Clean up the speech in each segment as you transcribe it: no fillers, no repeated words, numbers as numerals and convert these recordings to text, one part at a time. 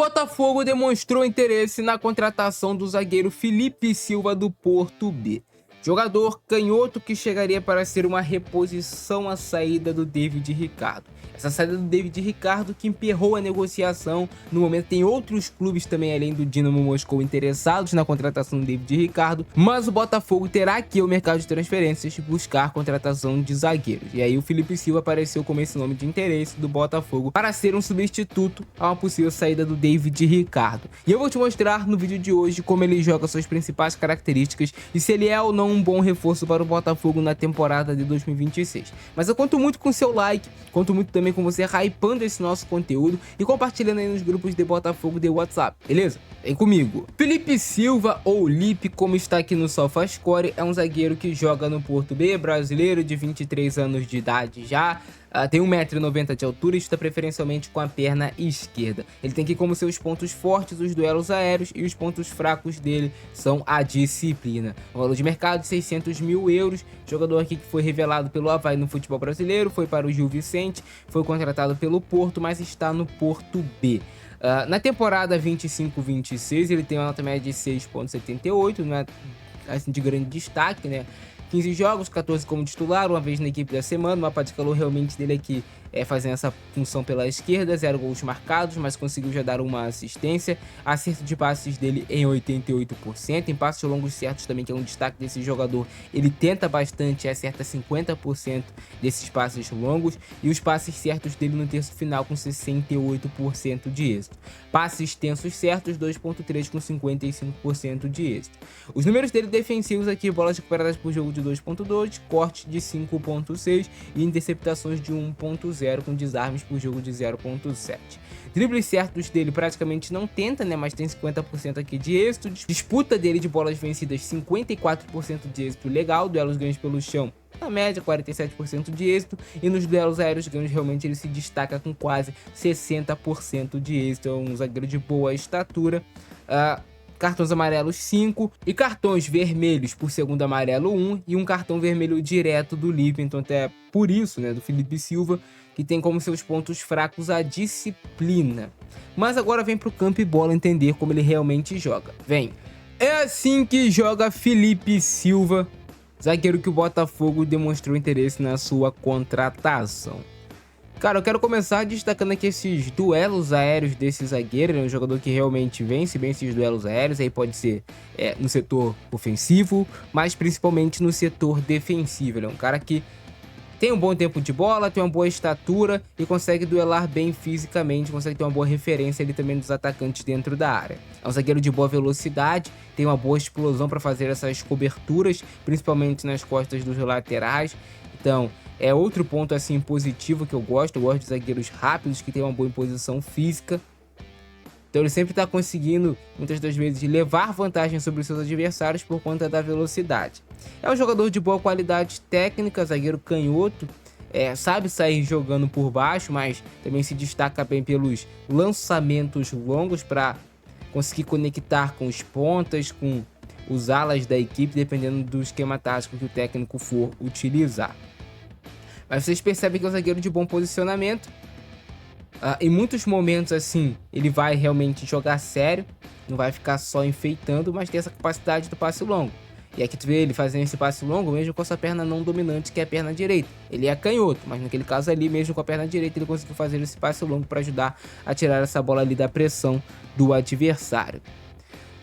Botafogo demonstrou interesse na contratação do zagueiro Felipe Silva do Porto B. Jogador canhoto que chegaria para ser uma reposição à saída do David Ricardo. Essa saída do David Ricardo que emperrou a negociação. No momento tem outros clubes também além do Dinamo Moscou interessados na contratação do David Ricardo, mas o Botafogo terá que ir ao mercado de transferências buscar a contratação de zagueiros. E aí o Felipe Silva apareceu como esse nome de interesse do Botafogo para ser um substituto a uma possível saída do David Ricardo. E eu vou te mostrar no vídeo de hoje como ele joga, suas principais características e se ele é ou não um bom reforço para o Botafogo na temporada de 2026. Mas eu conto muito com seu like, conto muito também com você hypando esse nosso conteúdo e compartilhando aí nos grupos de Botafogo de WhatsApp, beleza? Vem comigo. Felipe Silva, ou Lipe, como está aqui no SofaScore, é um zagueiro que joga no Porto B, brasileiro de 23 anos de idade já. Tem 1,90 m de altura e está preferencialmente com a perna esquerda. Ele tem aqui como seus pontos fortes os duelos aéreos e os pontos fracos dele são a disciplina. O valor de mercado de 600 mil euros. Jogador aqui que foi revelado pelo Avaí no futebol brasileiro, foi para o Gil Vicente, foi contratado pelo Porto, mas está no Porto B. Na temporada 25-26 ele tem uma nota média de 6,78, não é assim de grande destaque, né? 15 jogos, 14 como titular, uma vez na equipe da semana. O mapa de calor realmente dele aqui é fazendo essa função pela esquerda, 0 gols marcados, mas conseguiu já dar uma assistência. Acerto de passes dele em 88%, em passes longos certos também, que é um destaque desse jogador. Ele tenta bastante e acerta 50% desses passes longos, e os passes certos dele no terço final com 68% de êxito. Passes tensos certos, 2.3 com 55% de êxito. Os números dele defensivos aqui: bolas recuperadas por jogo de 2.2, corte de 5.6 e interceptações de 1.0 com desarmes por jogo de 0.7. Dribles certos dele praticamente não tenta, né, mas tem 50% aqui de êxito. Disputa dele de bolas vencidas, 54% de êxito legal. Duelos ganhos pelo chão, na média 47% de êxito, e nos duelos aéreos ganhos realmente ele se destaca com quase 60% de êxito. É um zagueiro de boa estatura. Cartões amarelos 5 e cartões vermelhos por segundo amarelo 1 e um cartão vermelho direto do Lipe. Então até por isso, né, do Felipe Silva, que tem como seus pontos fracos a disciplina. Mas agora vem pro campo e bola entender como ele realmente joga. Vem. É assim que joga Felipe Silva, zagueiro que o Botafogo demonstrou interesse na sua contratação. Cara, eu quero começar destacando aqui esses duelos aéreos desse zagueiro. Ele é um jogador que realmente vence bem esses duelos aéreos. Aí pode ser no setor ofensivo, mas principalmente no setor defensivo. Ele é um cara que tem um bom tempo de bola, tem uma boa estatura e consegue duelar bem fisicamente, consegue ter uma boa referência ali também dos atacantes dentro da área. É um zagueiro de boa velocidade, tem uma boa explosão para fazer essas coberturas, principalmente nas costas dos laterais. Então, é outro ponto assim positivo que eu gosto de zagueiros rápidos que tem uma boa imposição física. Então ele sempre está conseguindo, muitas das vezes, levar vantagem sobre os seus adversários por conta da velocidade. É um jogador de boa qualidade técnica, zagueiro canhoto, sabe sair jogando por baixo, mas também se destaca bem pelos lançamentos longos para conseguir conectar com os pontas, com os alas da equipe, dependendo do esquema tático que o técnico for utilizar. Mas vocês percebem que é um zagueiro de bom posicionamento. Em muitos momentos assim, ele vai realmente jogar sério, não vai ficar só enfeitando, mas tem essa capacidade do passe longo. E aqui tu vê ele fazendo esse passe longo mesmo com a sua perna não dominante, que é a perna direita. Ele é canhoto, mas naquele caso ali, mesmo com a perna direita, ele conseguiu fazer esse passe longo para ajudar a tirar essa bola ali da pressão do adversário.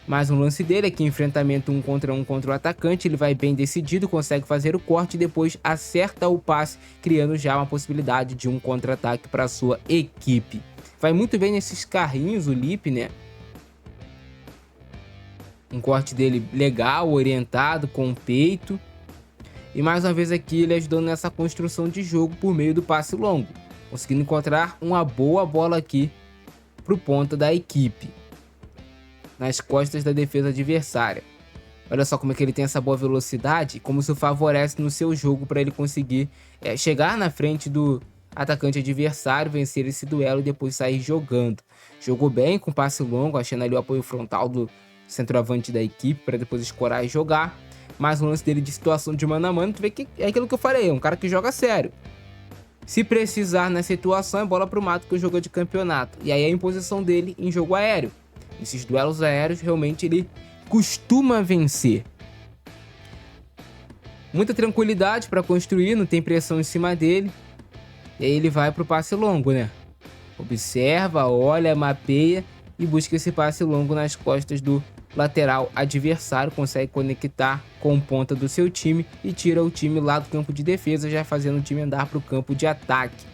Mais um lance dele aqui, enfrentamento 1 contra 1 contra o atacante, ele vai bem decidido, consegue fazer o corte e depois acerta o passe, criando já uma possibilidade de um contra-ataque para sua equipe. Vai muito bem nesses carrinhos o Lipe, né? Um corte dele legal, orientado, com o peito. E mais uma vez aqui ele ajudando nessa construção de jogo por meio do passe longo, conseguindo encontrar uma boa bola aqui pro ponta da equipe, nas costas da defesa adversária. Olha só como é que ele tem essa boa velocidade, como isso favorece no seu jogo para ele conseguir chegar na frente do atacante adversário, vencer esse duelo e depois sair jogando. Jogou bem com passe longo, achando ali o apoio frontal do centroavante da equipe para depois escorar e jogar. Mais um lance dele de situação de mano a mano, tu vê que é aquilo que eu falei, é um cara que joga sério. Se precisar na situação, é bola pro mato que o jogo é de campeonato. E aí a imposição dele em jogo aéreo. Esses duelos aéreos, realmente, ele costuma vencer. Muita tranquilidade para construir, não tem pressão em cima dele. E aí ele vai pro passe longo, né? Observa, olha, mapeia e busca esse passe longo nas costas do lateral adversário. Consegue conectar com o ponta do seu time e tira o time lá do campo de defesa, já fazendo o time andar para o campo de ataque.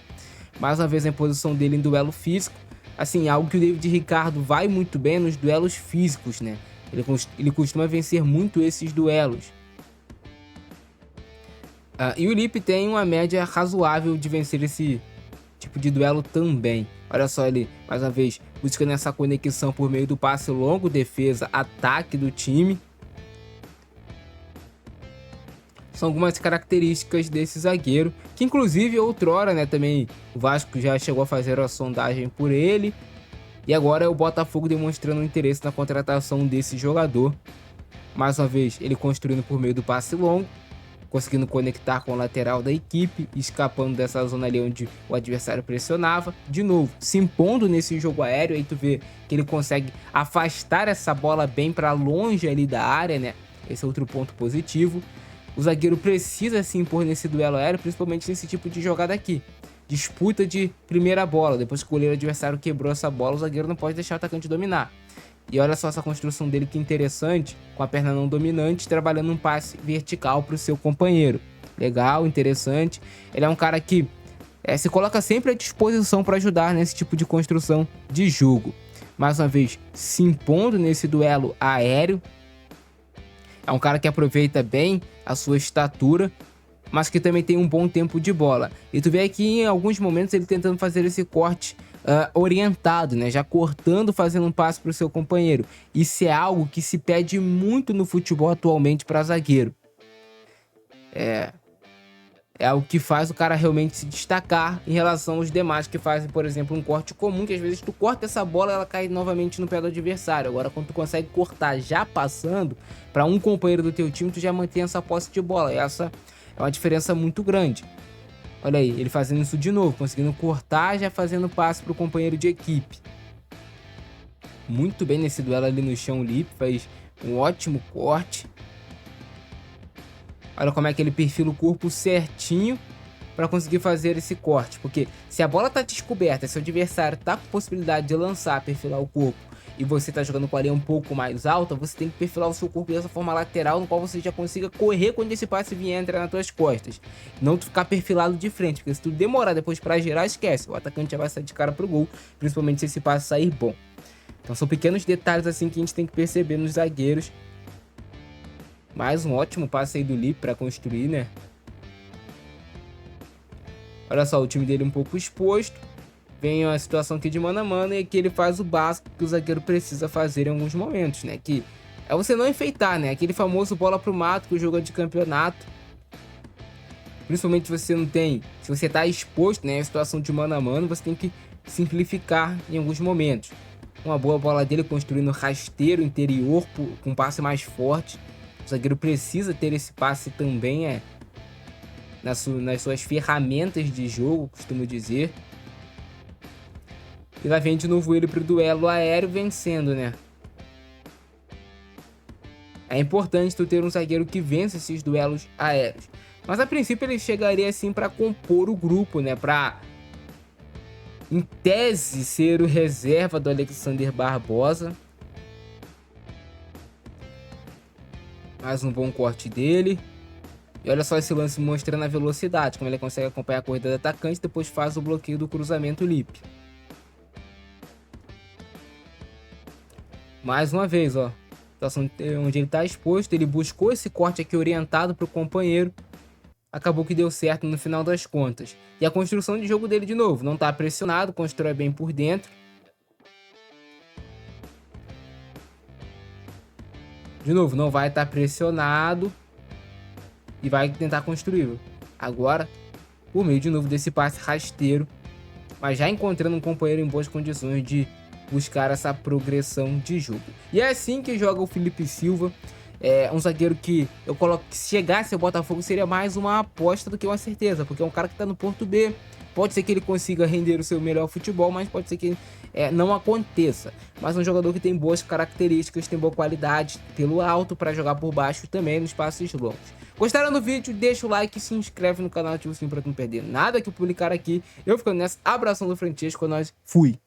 Mais uma vez a imposição dele em duelo físico. Assim, algo que o David Ricardo vai muito bem nos duelos físicos, né? Ele costuma vencer muito esses duelos. E o Lipe tem uma média razoável de vencer esse tipo de duelo também. Olha só, ele, mais uma vez, buscando essa conexão por meio do passe longo, defesa, ataque do time. São algumas características desse zagueiro, que inclusive outrora, né, também o Vasco já chegou a fazer a sondagem por ele. E agora é o Botafogo demonstrando interesse na contratação desse jogador. Mais uma vez, ele construindo por meio do passe longo, conseguindo conectar com o lateral da equipe, escapando dessa zona ali onde o adversário pressionava. De novo, se impondo nesse jogo aéreo, aí tu vê que ele consegue afastar essa bola bem para longe ali da área, né? Esse é outro ponto positivo. O zagueiro precisa se impor nesse duelo aéreo, principalmente nesse tipo de jogada aqui. Disputa de primeira bola, depois que o goleiro adversário quebrou essa bola, o zagueiro não pode deixar o atacante dominar. E olha só essa construção dele que interessante, com a perna não dominante, trabalhando um passe vertical para o seu companheiro. Legal, interessante. Ele é um cara que se coloca sempre à disposição para ajudar nesse tipo de construção de jogo. Mais uma vez, se impondo nesse duelo aéreo. É um cara que aproveita bem a sua estatura, mas que também tem um bom tempo de bola. E tu vê aqui em alguns momentos ele tentando fazer esse corte orientado, né? Já cortando, fazendo um passe para o seu companheiro. Isso é algo que se pede muito no futebol atualmente para zagueiro. É algo que faz o cara realmente se destacar em relação aos demais que fazem, por exemplo, um corte comum, que às vezes tu corta essa bola e ela cai novamente no pé do adversário. Agora, quando tu consegue cortar já passando para um companheiro do teu time, tu já mantém essa posse de bola. E essa é uma diferença muito grande. Olha aí, ele fazendo isso de novo, conseguindo cortar, já fazendo passe para o companheiro de equipe. Muito bem nesse duelo ali no chão, o Lipe faz um ótimo corte. Olha como é que ele perfila o corpo certinho para conseguir fazer esse corte. Porque se a bola tá descoberta, se o adversário tá com possibilidade de lançar, perfilar o corpo, e você tá jogando com a linha um pouco mais alta, você tem que perfilar o seu corpo dessa forma lateral, no qual você já consiga correr quando esse passe vier entrar nas tuas costas. Não tu ficar perfilado de frente, porque se tu demorar depois para girar, esquece. O atacante já vai sair de cara pro gol, principalmente se esse passe sair bom. Então são pequenos detalhes assim que a gente tem que perceber nos zagueiros. Mais um ótimo passe aí do Lipe para construir, né? Olha só, o time dele um pouco exposto. Vem uma situação aqui de mano a mano e aqui ele faz o básico que o zagueiro precisa fazer em alguns momentos, né? Que é você não enfeitar, né? Aquele famoso bola pro mato que o jogo é de campeonato. Principalmente se você não tem... Se você tá exposto, né? A situação de mano a mano, você tem que simplificar em alguns momentos. Uma boa bola dele construindo rasteiro interior com um passe mais forte. O zagueiro precisa ter esse passe também, nas suas ferramentas de jogo, costumo dizer. E lá vem de novo ele pro duelo aéreo vencendo, né? É importante tu ter um zagueiro que vença esses duelos aéreos. Mas a princípio ele chegaria assim para compor o grupo, né? Pra, em tese, ser o reserva do Alexander Barbosa. Mais um bom corte dele. E olha só esse lance mostrando a velocidade, como ele consegue acompanhar a corrida do atacante, depois faz o bloqueio do cruzamento Lipe. Mais uma vez, ó, situação onde ele está exposto, ele buscou esse corte aqui orientado para o companheiro, acabou que deu certo no final das contas. E a construção de jogo dele de novo, não está pressionado, constrói bem por dentro. De novo, não vai estar pressionado e vai tentar construir. Agora, por meio de novo desse passe rasteiro, mas já encontrando um companheiro em boas condições de buscar essa progressão de jogo. E é assim que joga o Felipe Silva. É um zagueiro que eu coloco que se chegasse ao Botafogo seria mais uma aposta do que uma certeza, porque é um cara que está no Porto B, Pode ser que ele consiga render o seu melhor futebol, mas pode ser que não aconteça. Mas é um jogador que tem boas características, tem boa qualidade, pelo alto para jogar por baixo também nos passes longos. Gostaram do vídeo? Deixa o like, se inscreve no canal, ativa o sininho para não perder nada que eu publicar aqui. Eu ficando nessa, abração do Francesco, nós fui!